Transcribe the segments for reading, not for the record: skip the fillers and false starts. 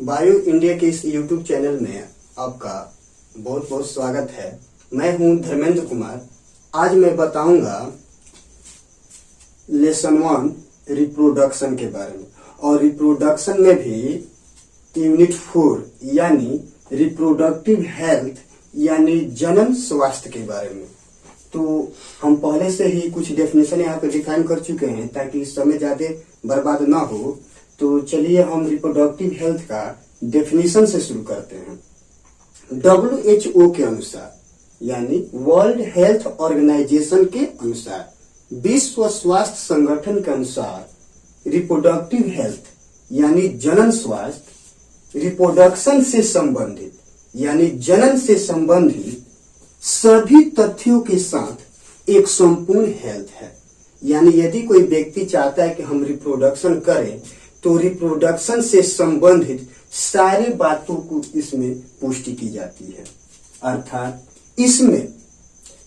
Bio India के इस YouTube channel में आपका बहुत बहुत स्वागत है। मैं हूं धर्मेंद्र कुमार। आज मैं बताऊंगा लेसन 1 रिप्रोडक्शन के बारे में और रिप्रोडक्शन में भी यूनिट 4 यानी रिप्रोडक्टिव हेल्थ यानी जनन स्वास्थ्य के बारे में। तो हम पहले से ही कुछ डेफिनेशन यहाँ पे डिफाइन कर चुके हैं ताकि समय ज्यादा बर्बाद ना हो। तो चलिए हम रिप्रोडक्टिव हेल्थ का डेफिनेशन से शुरू करते हैं। WHO के अनुसार यानी वर्ल्ड हेल्थ ऑर्गेनाइजेशन के अनुसार, विश्व स्वास्थ्य संगठन के अनुसार रिप्रोडक्टिव हेल्थ यानी जनन स्वास्थ्य रिप्रोडक्शन से संबंधित यानी जनन से संबंधित सभी तथ्यों के साथ एक संपूर्ण हेल्थ है। यानी यदि कोई व्यक्ति चाहता है कि हम रिप्रोडक्शन करें तो रिप्रोडक्शन से संबंधित सारे बातों को इसमें पुष्टि की जाती है। अर्थात इसमें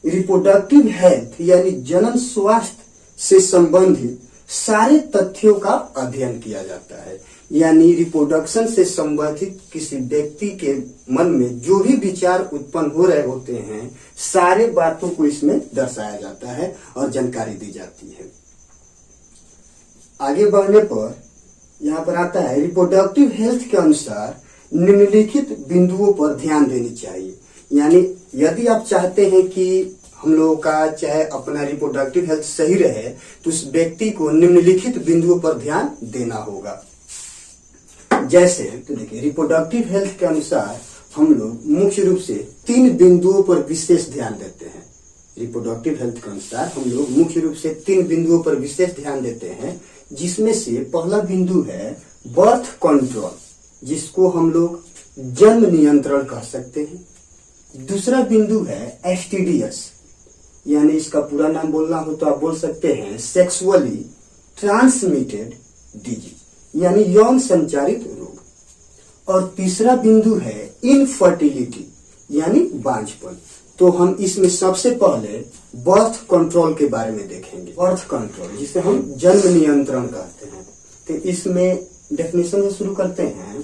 रिप्रोडक्टिव हेल्थ यानी जनन स्वास्थ्य से संबंधित सारे तथ्यों का अध्ययन किया जाता है। यानी रिप्रोडक्शन से संबंधित किसी व्यक्ति के मन में जो भी विचार उत्पन्न हो रहे होते हैं, सारे बातों को इसमें दर्शाया जाता है और जानकारी दी जाती है। आगे बढ़ने पर यहाँ पर आता है रिप्रोडक्टिव हेल्थ के अनुसार निम्नलिखित बिंदुओं पर ध्यान देनी चाहिए। यानी यदि आप चाहते हैं कि हम लोगों का चाहे अपना रिप्रोडक्टिव हेल्थ सही रहे तो उस व्यक्ति को निम्नलिखित बिंदुओं पर ध्यान देना होगा। जैसे तो देखिए, रिप्रोडक्टिव हेल्थ के अनुसार हम लोग मुख्य रूप से 3 बिंदुओं पर विशेष ध्यान देते हैं। रिप्रोडक्टिव हेल्थ के अनुसार हम लोग मुख्य रूप से 3 बिंदुओं पर विशेष ध्यान देते हैं, जिसमें से पहला बिंदु है बर्थ कंट्रोल, जिसको हम लोग जन्म नियंत्रण कह सकते हैं। दूसरा बिंदु है STDs, यानी इसका पूरा नाम बोलना हो तो आप बोल सकते हैं सेक्सुअली ट्रांसमिटेड डिजीज यानी यौन संचारित रोग। और तीसरा बिंदु है इनफर्टिलिटी यानी बांझपन। तो हम इसमें सबसे पहले बर्थ कंट्रोल के बारे में देखेंगे। बर्थ कंट्रोल जिसे हम जन्म नियंत्रण कहते हैं। तो इसमें डेफिनेशन से शुरू करते हैं।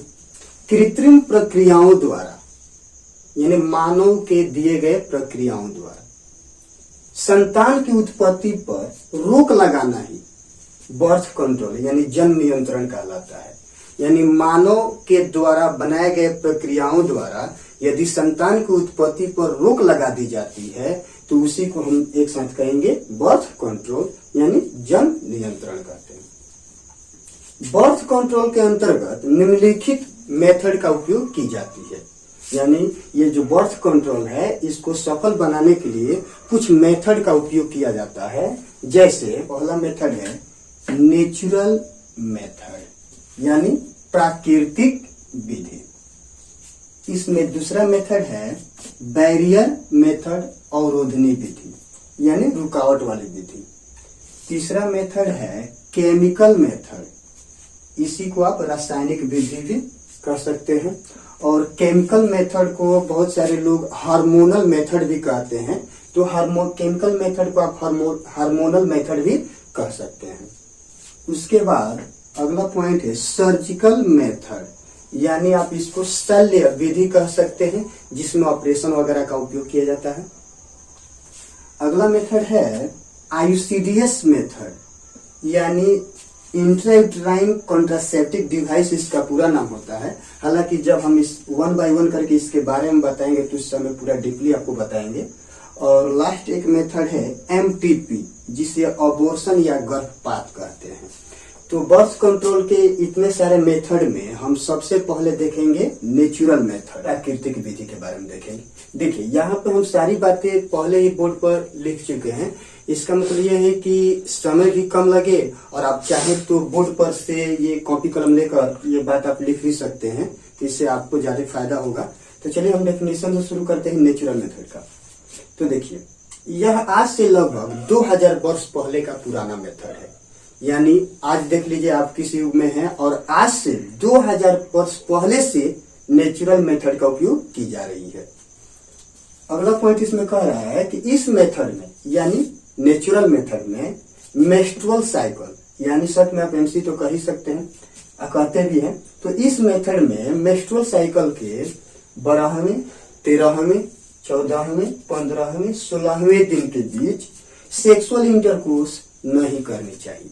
कृत्रिम प्रक्रियाओं द्वारा यानी मानव के दिए गए प्रक्रियाओं द्वारा संतान की उत्पत्ति पर रोक लगाना ही बर्थ कंट्रोल यानी जन्म नियंत्रण कहलाता है। यानी मानव के द्वारा बनाए गए प्रक्रियाओं द्वारा यदि संतान की उत्पत्ति पर रोक लगा दी जाती है तो उसी को हम एक साथ कहेंगे बर्थ कंट्रोल यानी जन्म नियंत्रण कहते हैं। बर्थ कंट्रोल के अंतर्गत निम्नलिखित मेथड का उपयोग की जाती है। यानी ये जो बर्थ कंट्रोल है इसको सफल बनाने के लिए कुछ मेथड का उपयोग किया जाता है। जैसे पहला मेथड है नेचुरल मेथड यानी प्राकृतिक विधि। इसमें दूसरा मेथड है बैरियर मेथड अवरोधनी विधि यानी रुकावट वाली विधि। तीसरा मेथड है केमिकल मेथड, इसी को आप रासायनिक विधि भी कर सकते हैं। और केमिकल मेथड को बहुत सारे लोग हार्मोनल मेथड भी कहते हैं। तो केमिकल मेथड को आप हार्मोनल मेथड भी कह सकते हैं। उसके बाद अगला पॉइंट है सर्जिकल मेथड, यानी आप इसको शल्य विधि कह सकते हैं जिसमें ऑपरेशन वगैरह का उपयोग किया जाता है। अगला मेथड है IUCDs मेथड यानी इंट्रायूटेराइन कॉन्ट्रासेप्टिव डिवाइस इसका पूरा नाम होता है। हालांकि जब हम इस 1 बाय 1 करके इसके बारे में बताएंगे तो इस समय पूरा डीपली आपको बताएंगे। और लास्ट एक मेथड है MTP जिसे अबॉर्शन या गर्भपात कहते हैं। तो बर्थ कंट्रोल के इतने सारे मेथड में हम सबसे पहले देखेंगे नेचुरल मेथड प्राकृतिक विधि के बारे में देखेंगे। देखिए, यहाँ पे हम सारी बातें पहले ही बोर्ड पर लिख चुके हैं। इसका मतलब यह है कि समय भी कम लगे और आप चाहे तो बोर्ड पर से ये कॉपी कलम लेकर ये बात आप लिख भी सकते हैं, इससे आपको ज्यादा फायदा होगा। तो चलिए हम डेफिनेशन से शुरू करते हैं नेचुरल मेथड का। तो देखिए, यह आज से लगभग 2000 वर्ष पहले का पुराना मेथड है। यानी आज देख लीजिए आप किस युग में हैं और आज से 2000 वर्ष पहले से नेचुरल मेथड का उपयोग की जा रही है। अगला पॉइंट इसमें कह रहा है कि इस मेथड में यानी नेचुरल मेथड में मेंस्ट्रुअल साइकिल यानी शर्ट में आप MC तो कह ही सकते हैं, कहते भी हैं। तो इस मेथड में मेंस्ट्रुअल साइकिल के 12वें, 13वें, 14वें, 15वें, 16वें दिन के बीच सेक्सुअल इंटरकोर्स नहीं करनी चाहिए।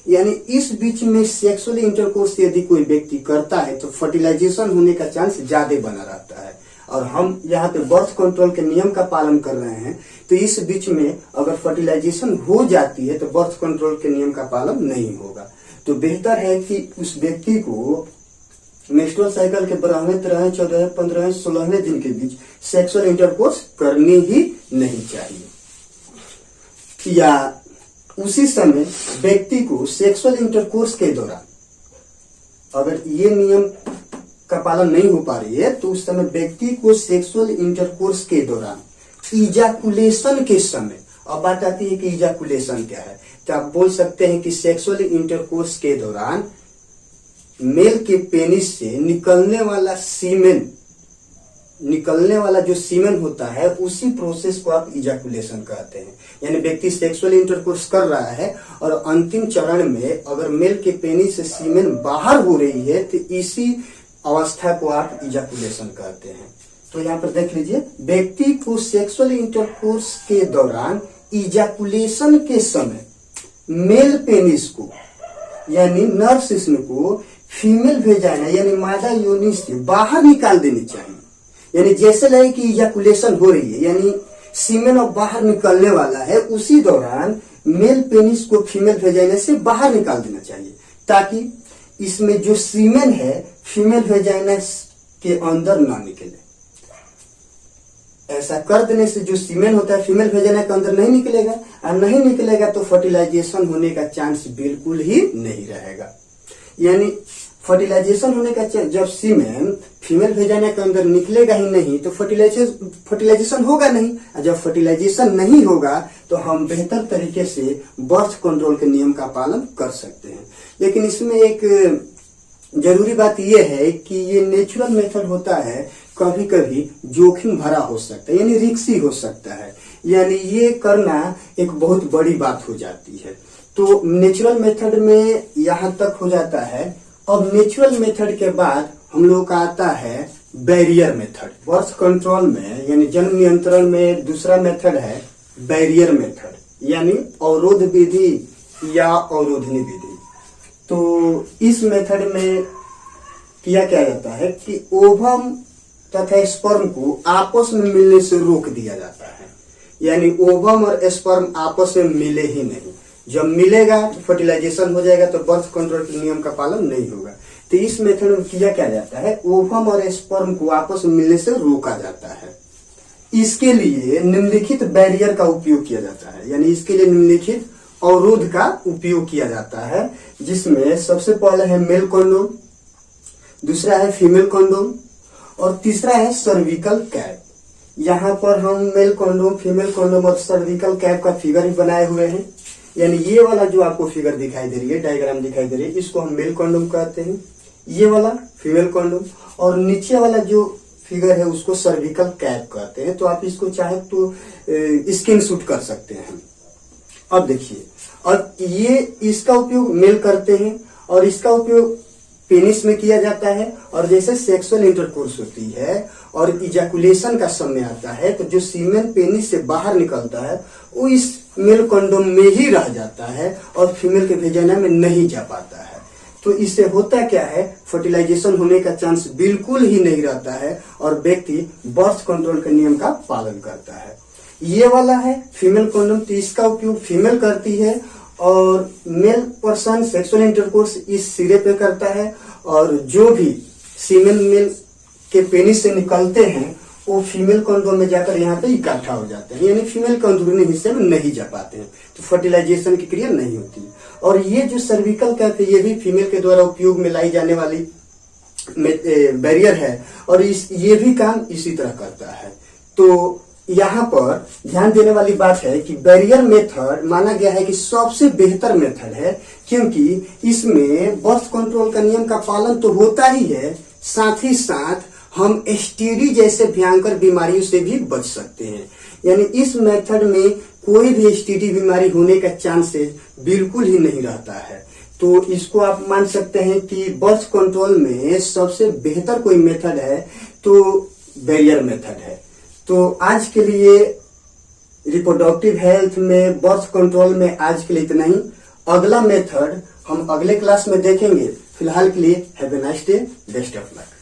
यानी इस बीच में सेक्सुअल इंटरकोर्स यदि कोई व्यक्ति करता है तो फर्टिलाइजेशन होने का चांस ज्यादा बना रहता है। और हम यहाँ पे बर्थ कंट्रोल के नियम का पालन कर रहे हैं, तो इस बीच में अगर फर्टिलाइजेशन हो जाती है तो बर्थ कंट्रोल के नियम का पालन नहीं होगा। तो बेहतर है कि उस व्यक्ति को मेंस्ट्रुअल साइकिल के 12वें, 13वें, 14वें, 15वें, 16वें दिन के बीच सेक्सुअल इंटरकोर्स करनी ही नहीं चाहिए। या उसी समय व्यक्ति को सेक्सुअल इंटरकोर्स के दौरान अगर ये नियम का पालन नहीं हो पा रही है तो उस समय व्यक्ति को सेक्सुअल इंटरकोर्स के दौरान इजाकुलेशन के समय, अब बात आती है कि इजाकुलेशन क्या है, तो आप बोल सकते हैं कि सेक्सुअल इंटरकोर्स के दौरान मेल के पेनिस से निकलने वाला जो सीमेन होता है उसी प्रोसेस को आप इजाकुलेशन कहते हैं। यानी व्यक्ति सेक्सुअल इंटरकोर्स कर रहा है और अंतिम चरण में अगर मेल के पेनिस से सीमेन बाहर हो रही है तो इसी अवस्था को आप इजाकुलेशन कहते हैं। तो यहाँ पर देख लीजिए, व्यक्ति को सेक्सुअल इंटरकोर्स के दौरान इजाकुलेशन के समय मेल पेनिस को यानी नर शिश्न को फीमेल वेजाइना यानी मादा योनि से बाहर निकाल देनी चाहिए। यानी जैसे लगे कि इजाकुलेशन हो रही है यानी सीमेन और बाहर निकलने वाला है, उसी दौरान मेल पेनिस को फीमेल वेजाइना से बाहर निकाल देना चाहिए ताकि इसमें जो सीमेन है फीमेल वेजाइना के अंदर ना निकले। ऐसा कर देने से जो सीमेन होता है फीमेल वेजाइना के अंदर नहीं निकलेगा, और नहीं निकलेगा तो फर्टिलाइजेशन होने का चांस बिल्कुल ही नहीं रहेगा। यानी फर्टिलाइजेशन होने का जब सीमेन फीमेल वेजाइना के अंदर निकलेगा ही नहीं तो फर्टिलाइजेशन होगा नहीं, और जब फर्टिलाइजेशन नहीं होगा तो हम बेहतर तरीके से बर्थ कंट्रोल के नियम का पालन कर सकते हैं। लेकिन इसमें एक जरूरी बात यह है कि ये नेचुरल मेथड होता है, कभी कभी जोखिम भरा हो सकता है यानी रिस्की हो सकता है, यानी ये करना एक बहुत बड़ी बात हो जाती है। तो नेचुरल मेथड में यहाँ तक हो जाता है। अब नेचुरल मेथड के बाद हम लोग का आता है बैरियर मेथड। बर्थ कंट्रोल में यानी जन्म नियंत्रण में दूसरा मेथड है बैरियर मेथड यानी अवरोध विधि या अवरोधनी विधि। तो इस मेथड में किया क्या जाता है कि ओवम तथा स्पर्म को आपस में मिलने से रोक दिया जाता है। यानी ओवम और स्पर्म आपस में मिले ही नहीं, जब मिलेगा तो फर्टिलाइजेशन हो जाएगा, तो बर्थ कंट्रोल के नियम का पालन नहीं होगा। तो इस मेथड में किया क्या जाता है, ओवम और स्पर्म को आपस में मिलने से रोका जाता है। इसके लिए निम्नलिखित बैरियर का उपयोग किया जाता है, यानी इसके लिए निम्नलिखित अवरोध का उपयोग किया जाता है, जिसमें सबसे पहले है मेल कंडोम, दूसरा है फीमेल कंडोम और तीसरा है सर्विकल कैप। यहाँ पर हम मेल कंडोम, फीमेल कंडोम और सर्विकल कैप का फिगर ही बनाए हुए हैं। यानी ये वाला जो आपको फिगर दिखाई दे रही है, डायग्राम दिखाई दे रही है, इसको हम मेल कंडोम कहते हैं, ये वाला फीमेल कंडोम, और नीचे वाला जो फिगर है उसको सर्विकल कैप कहते हैं। तो आप इसको चाहे तो स्क्रीनशॉट कर सकते हैं। अब देखिए, और ये इसका उपयोग मेल करते हैं और इसका उपयोग पेनिस में किया जाता है, और जैसे सेक्सुअल इंटरकोर्स होती है और इजैकुलेशन का समय आता है तो जो सीमेन पेनिस से बाहर निकलता है वो इस मेल कंडोम में ही रह जाता है और फीमेल के वेजाइना में नहीं जा पाता है। तो इससे होता क्या है, फर्टिलाइजेशन होने का चांस बिल्कुल ही नहीं रहता है और व्यक्ति बर्थ कंट्रोल के नियम का पालन करता है। ये वाला है फीमेल कंडोम, तो इसका उपयोग फीमेल करती है और मेल पर्सन सेक्सुअल इंटरकोर्स इस सिरे पे करता है, और जो भी सीमेन मेल के पेनिस से निकलते हैं वो फीमेल कंडोम में जाकर यहाँ पे इकट्ठा हो जाते हैं, यानी फीमेल के अंदरूनी हिस्से में नहीं जा पाते हैं, तो फर्टिलाइजेशन की क्रिया नहीं होती। और ये जो सर्विकल कैप है ये भी फीमेल के द्वारा उपयोग में लाई जाने वाली बैरियर है, और ये भी काम इसी तरह करता है। तो यहाँ पर ध्यान देने वाली बात है कि बैरियर मेथड माना गया है कि सबसे बेहतर मेथड है, क्योंकि इसमें बर्थ कंट्रोल का नियम का पालन तो होता ही है, साथ ही साथ हम एसटीडी जैसे भयंकर बीमारियों से भी बच सकते हैं। यानी इस मेथड में कोई भी एसटीडी बीमारी होने का चांसेस बिल्कुल ही नहीं रहता है। तो इसको आप मान सकते हैं कि बर्थ कंट्रोल में सबसे बेहतर कोई मेथड है तो बैरियर मेथड है। तो आज के लिए रिप्रोडक्टिव हेल्थ में, बर्थ कंट्रोल में आज के लिए इतना ही। अगला मेथड हम अगले क्लास में देखेंगे। फिलहाल के लिए have a nice day, best of luck.